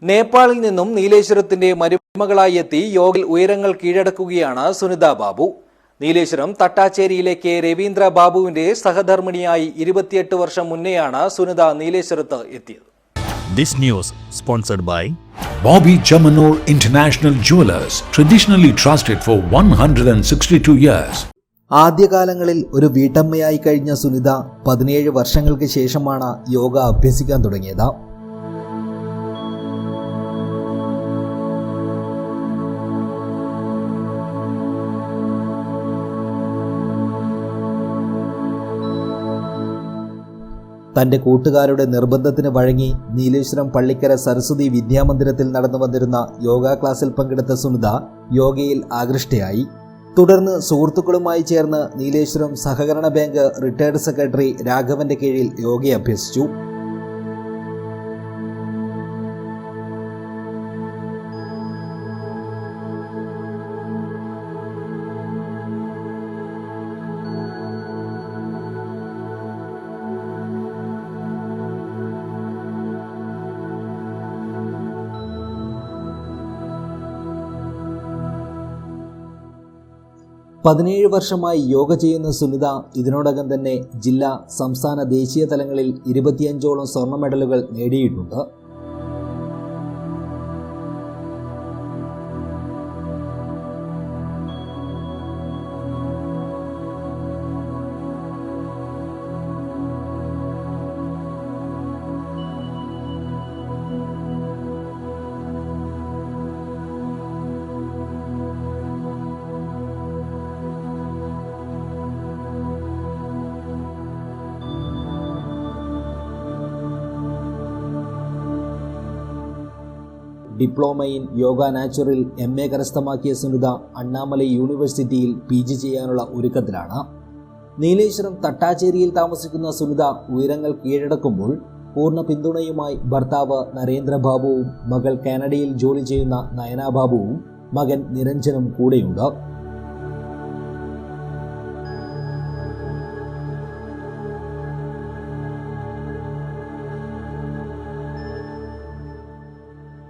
നേപ്പാളിൽ നിന്നും നീലേശ്വരത്തിന്റെ മരുമകളായി എത്തി യോഗയിൽ ഉയരങ്ങൾ കീഴടക്കുകയാണ് സുനിത ബാബു. നീലേശ്വരം തട്ടാച്ചേരിയിലേക്ക് രവീന്ദ്ര ബാബുവിന്റെ സഹധർമ്മിണിയായി 28 വർഷം മുന്നെയാണ് സുനിത നീലേശ്വരത്ത് എത്തിയത്. This news sponsored by Bobby Chamanur International Jewelers, traditionally trusted for 162 years. ആദ്യകാലങ്ങളിൽ ഒരു വീട്ടമ്മയായി കഴിഞ്ഞ സുനിത 17 വർഷങ്ങൾക്ക് ശേഷമാണ് യോഗ അഭ്യസിക്കാൻ തുടങ്ങിയത്. തന്റെ കൂട്ടുകാരുടെ നിർബന്ധത്തിന് വഴങ്ങി നീലേശ്വരം പള്ളിക്കര സരസ്വതി വിദ്യാമന്ദിരത്തിൽ നടന്നു വന്നിരുന്ന യോഗ ക്ലാസ്സിൽ പങ്കെടുത്ത സുനിത യോഗയിൽ ആകൃഷ്ടയായി. തുടർന്ന് സുഹൃത്തുക്കളുമായി ചേർന്ന് നീലേശ്വരം സഹകരണ ബാങ്ക് റിട്ടയർഡ് സെക്രട്ടറി രാഘവന്റെ കീഴിൽ യോഗ അഭ്യസിച്ചു. പതിനേഴ് വർഷമായി യോഗ ചെയ്യുന്ന സുനിത ഇതിനോടകം തന്നെ ജില്ലാ, സംസ്ഥാന, ദേശീയ തലങ്ങളിൽ 25ഓളം സ്വർണ്ണ മെഡലുകൾ നേടിയിട്ടുണ്ട്. Diploma in yoga natural MA കരസ്ഥമാക്കിയ സുനിത അണ്ണാമലൈ യൂണിവേഴ്സിറ്റിയിൽ PG ചെയ്യാനുള്ള ഒരുക്കത്തിലാണ്. നീലേശ്വരം തട്ടാച്ചേരിയിൽ താമസിക്കുന്ന സുനിത ഉയരങ്ങൾ കീഴടക്കുമ്പോൾ പൂർണ്ണ പിന്തുണയുമായി ഭർത്താവ് നരേന്ദ്രബാബുവും മകൾ കാനഡയിൽ ജോലി ചെയ്യുന്ന നയനാബാബുവും മകൻ നിരഞ്ജനും കൂടെയുണ്ട്.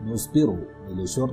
News bureau, Nileshwaram.